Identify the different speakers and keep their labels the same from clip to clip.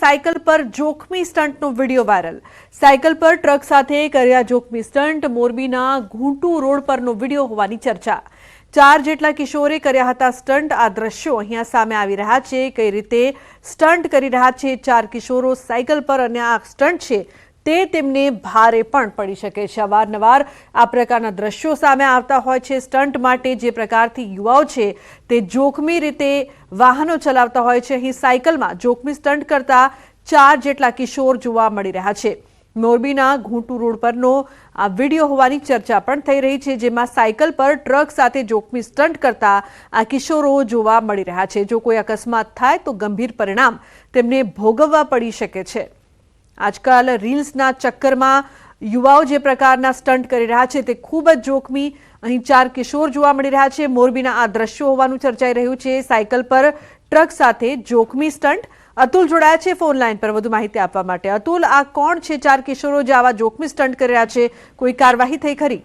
Speaker 1: Cycle પર જોખમી સ્ટંટનો video viral. Cycle પર ટ્રક સાથે કર્યા જોખમી સ્ટંટ। મોરબીના ઘૂંટુ રોડ પરનો વિડીયો હોવાની ચર્ચા। 4 જેટલા કિશોરે કર્યા હતા સ્ટંટ। આ દ્રશ્યો અહીંયા સામે આવી રહ્યા છે। કઈ રીતે સ્ટંટ કરી રહ્યા છે 4 કિશોરો સાયકલ પર અને આ સ્ટંટ છે તે તેમને ભારે પણ પડી શકે છે। અવારનવાર આ પ્રકારના દ્રશ્યો સામે આવતા હોય છે। સ્ટંટ માટે જે પ્રકારથી યુવાઓ છે તે જોખમી રીતે વાહનો ચલાવતા હોય છે। અહીં સાયકલમાં જોખમી સ્ટંટ કરતા 4 જેટલા કિશોર જોવા મળી રહ્યા છે। મોરબીના ઘૂંટુ રોડ પરનો આ વિડીયો હોવાની ચર્ચા પણ થઈ રહી છે, જેમાં સાયકલ પર ટ્રક સાથે જોખમી સ્ટંટ કરતા આ કિશોરો જોવા મળી રહ્યા છે। જો કોઈ અકસ્માત થાય તો ગંભીર પરિણામ તેમને ભોગવવા પડી શકે છે। આજકાલ રીલ્સના ચક્કરમાં યુવાઓ જે પ્રકારના સ્ટંટ કરી રહ્યા છે તે ખૂબ જ જોખમી। અહીં 4 કિશોર જોવા મળી રહ્યા છે। મોરબીના આ દ્રશ્યો હોવાનું ચર્ચાઈ રહ્યું છે। સાયકલ પર ટ્રક સાથે જોખમી સ્ટંટ। અતુલ જોડાયા છે ફોન લાઈન પર વધુ માહિતી આપવા માટે। અતુલ, આ કોણ છે 4 કિશોરો જે આવા જોખમી સ્ટંટ કરી રહ્યા છે? કોઈ કાર્યવાહી થઈ ખરી?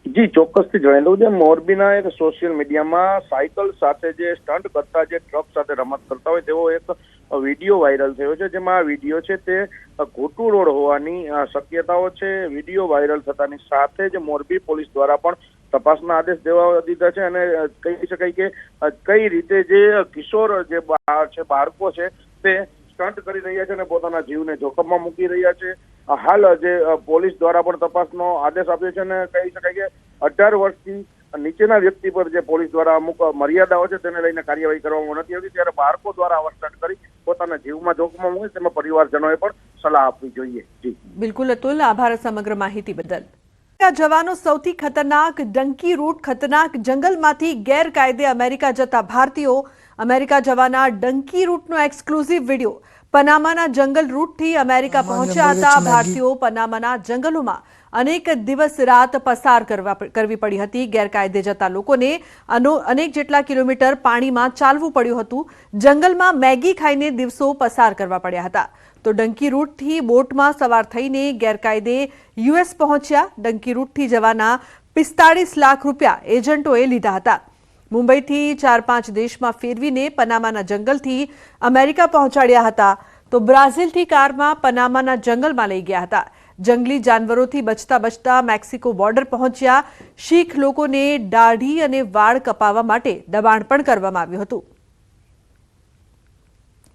Speaker 2: જી, ચોક્કસથી જણાવી દઉં છે। મોરબીના એક સોશિયલ મીડિયામાં સાયકલ સાથે જે સ્ટંટ કરતા, જે ટ્રક સાથે રમત કરતા હોય તેવો એક વિડીયો વાયરલ થયો છે, જેમાં આ વિડીયો છે તે ઘૂંટુ રોડ હોવાની શક્યતાઓ છે। વિડીયો વાયરલ થતાની સાથે જ મોરબી પોલીસ દ્વારા પણ તપાસના આદેશ દેવા દીધા છે અને કહી શકાય કે કઈ રીતે જે કિશોર જે બાળકો છે તે સ્ટંટ કરી રહ્યા છે અને પોતાના જીવને જોખમમાં મૂકી રહ્યા છે। હાલ જે પોલીસ દ્વારા પણ તપાસનો આદેશ આપ્યો છે અને કહી શકાય કે 18 વર્ષથી નીચેના વ્યક્તિ પર જે પોલીસ દ્વારા અમુક મર્યાદાઓ છે તેને લઈને કાર્યવાહી કરવામાં નથી આવતી, ત્યારે બાળકો દ્વારા આવા સ્ટંટ કરી પોતાના જીવમાં જોખમમાં મૂકે તેમાં પરિવારજનોએ પણ સલાહ આપવી જોઈએ। જી
Speaker 1: બિલકુલ અતુલ, આભાર સમગ્ર માહિતી બદલ। જવાનો સૌથી ખતરનાક ડંકી રૂટ। ખતરનાક જંગલમાંથી ગેરકાયદે અમેરિકા જતા ભારતીયો। અમેરિકા જવાના ડંકી રૂટનો એક્સક્લુઝિવ વિડીયો। પનામાના જંગલ રૂટથી અમેરિકા પહોંચ્યા હતા ભારતીયો। પનામાના જંગલોમાં અનેક દિવસ રાત પસાર કરવી પડી હતી। ગેરકાયદે જતા લોકોને અનેક જેટલા કિલોમીટર પાણીમાં ચાલવું પડ્યું હતું। જંગલમાં મેગી ખાઈને દિવસો પસાર કરવા પડ્યા હતા। તો ડંકી રૂટથી બોટમાં સવાર થઈને ગેરકાયદે યુએસ પહોંચ્યા। ડંકી રૂટથી જવાના 45 લાખ રૂપિયા એજન્ટોએ લીધા હતા। મુંબઈથી 4-5 દેશમાં ફેરવીને પનામાના જંગલથી અમેરિકા પહોંચાડ્યા હતા। તો બ્રાઝિલથી કારમાં પનામાના જંગલમાં લઈ ગયા હતા। જંગલી જાનવરોથી બચતા મેક્સિકો બોર્ડર પહોંચ્યા। શીખ લોકોને દાઢી અને વાળ કપાવવા માટે દબાણ પણ કરવામાં આવ્યું હતું।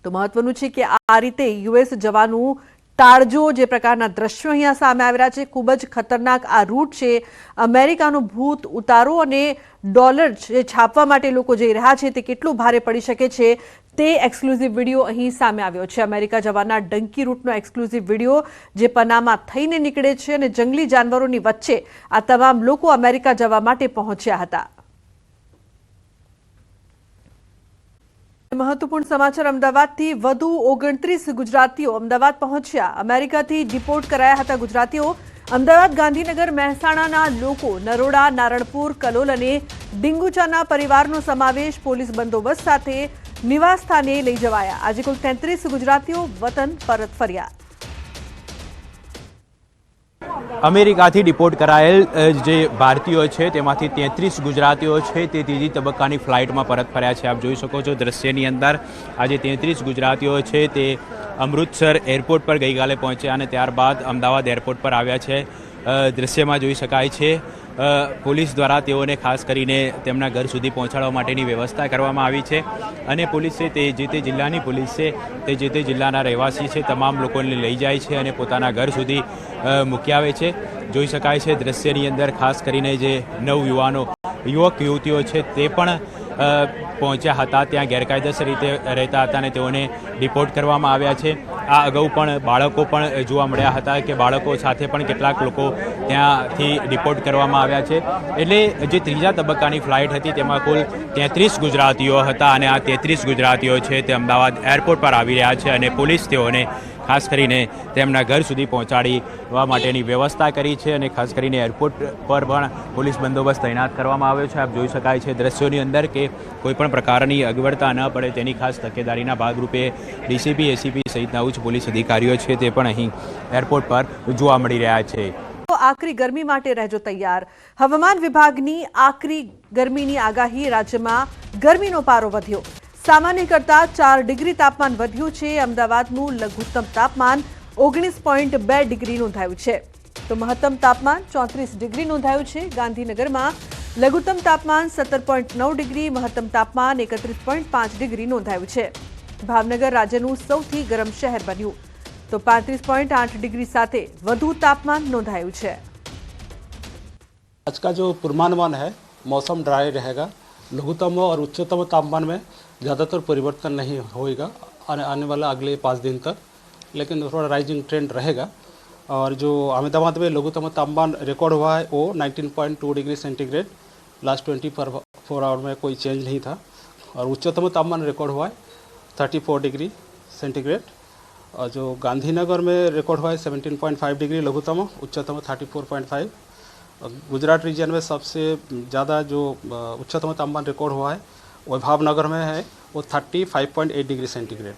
Speaker 1: તો મહત્વનું છે કે આ રીતે યુએસ જવાનું ટાળજો। જે પ્રકારના દ્રશ્યો અહીંયા સામે આવી રહ્યા છે, ખૂબ જ ખતરનાક આ રૂટ છે। અમેરિકાનું ભૂત ઉતારો અને ડોલર જે છાપવા માટે લોકો જઈ રહ્યા છે તે કેટલું ભારે પડી શકે છે તે એક્સક્લુઝિવ વિડીયો અહીં સામે આવ્યો છે। અમેરિકા જવાના ડંકી રૂટનો એક્સક્લુઝિવ વિડીયો જે પનામા થઈને નીકળે છે અને જંગલી જાનવરોની વચ્ચે આ તમામ લોકો અમેરિકા જવા માટે પહોંચ્યા હતા। મહત્વપૂર્ણ સમાચાર। અમદાવાદથી વધુ 29 ગુજરાતીઓ અમદાવાદ પહોંચ્યા। અમેરિકાથી ડિપોર્ટ કરાયા હતા ગુજરાતીઓ। અમદાવાદ, ગાંધીનગર, મહેસાણાના લોકો, નરોડા, નારણપુર, કલોલ અને ડિંગુચાના પરિવારનો સમાવેશ। પોલીસ બંદોબસ્ત સાથે નિવાસ સ્થાને લઈ જવાયા। આજે કુલ 33 ગુજરાતીઓ વતન પરત ફર્યા।
Speaker 3: અમેરિકાથી ડિપોર્ટ કરાયેલ જે ભારતીયો છે તેમાંથી 33 ગુજરાતીઓ છે તે ત્રીજી તબક્કાની ફ્લાઇટમાં પરત ફર્યા છે। આપ જોઈ શકો છો દ્રશ્યની અંદર આજે 33 ગુજરાતીઓ છે તે અમૃતસર એરપોર્ટ પર ગઈકાલે પહોંચ્યા અને ત્યારબાદ અમદાવાદ એરપોર્ટ પર આવ્યા છે। દ્રશ્યમાં જોઈ શકાય છે પોલીસ દ્વારા તેઓને ખાસ કરીને તેમના ઘર સુધી પહોંચાડવા માટેની વ્યવસ્થા કરવામાં આવી છે અને પોલીસે તે જે તે જિલ્લાની પોલીસ છે તે જે તે જિલ્લાના રહેવાસી છે તમામ લોકોને લઈ જાય છે અને પોતાના ઘર સુધી મૂકી આવે છે। જોઈ શકાય છે દ્રશ્યની અંદર ખાસ કરીને જે યુવક યુવતીઓ છે તે પણ પહોંચ્યા હતા, ત્યાં ગેરકાયદેસર રીતે રહેતા હતા અને તેઓને ડિપોર્ટ કરવામાં આવ્યા છે। આ અગાઉ પણ બાળકો પણ જોવા મળ્યા હતા કે બાળકો સાથે પણ કેટલાક લોકો ત્યાંથી ડિપોર્ટ કરવામાં આવ્યા છે। એટલે જે ત્રીજા તબક્કાની ફ્લાઇટ હતી તેમાં કુલ 33 ગુજરાતીઓ હતા અને આ 33 ગુજરાતીઓ છે તે અમદાવાદ એરપોર્ટ પર આવી રહ્યા છે અને પોલીસ તેઓને ખાસ કરીને તેમના ઘર સુધી પહોંચાડવા માટેની વ્યવસ્થા કરી છે અને ખાસ કરીને એરપોર્ટ પર પણ પોલીસ બંદોબસ્ત તૈનાત કરવામાં આવ્યો છે। આપ જોઈ શકાય છે દ્રશ્યોની અંદર કે કોઈપણ પ્રકારની અગવડતા ન પડે તેની ખાસ તકેદારીના ભાગરૂપે ડીસીપી, એસીપી સહિતના ઉચ્ચ પોલીસ અધિકારીઓ છે તે પણ અહીં એરપોર્ટ પર જોવા મળી રહ્યા છે।
Speaker 1: આકરી ગરમી માટે રહેજો તૈયાર। હવામાન વિભાગની આકરી ગરમીની આગાહી। રાજ્યમાં ગરમીનો પારો વધ્યો। સામાન્ય કરતાં 4 ડિગ્રી તાપમાન વધ્યું છે. અમદાવાદનું લઘુત્તમ તાપમાન 19.2 ડિગ્રી નોંધાયું છે, તો મહત્તમ તાપમાન 34 ડિગ્રી નોંધાયું છે. ગાંધીનગરમાં લઘુત્તમ તાપમાન 17.9 ડિગ્રી, મહત્તમ તાપમાન 31.5 ડિગ્રી નોંધાયું છે. ભાવનગર રાજ્યનું સૌથી ગરમ શહેર બન્યું, તો 35.8 ડિગ્રી સાથે વધુ તાપમાન નોંધાયું છે.
Speaker 4: आज का जो पूर्वानुमान है मौसम ड्राई रहेगा, लघुत्तम और उच्चतम तापमान में ज़्यादातर परिवर्तन नहीं होएगा आने वाला अगले 5 दिन तक, लेकिन थोड़ा राइजिंग ट्रेंड रहेगा. और जो अहमदाबाद में लघुत्तम तापमान रिकॉर्ड हुआ है वो 19.2 डिग्री सेंटीग्रेड, लास्ट 24 आवर में कोई चेंज नहीं था. और उच्चतम तापमान रिकॉर्ड हुआ है 34 डिग्री सेंटीग्रेड. और जो गांधीनगर में रिकॉर्ड हुआ है 17.5 डिग्री लघुत्तम, उच्चतम 34.5. गुजरात रीजन में सबसे ज़्यादा जो उच्चतम तापमान रिकॉर्ड हुआ है वो भावनगर में है, वो 35.8 डिग्री सेंटीग्रेड.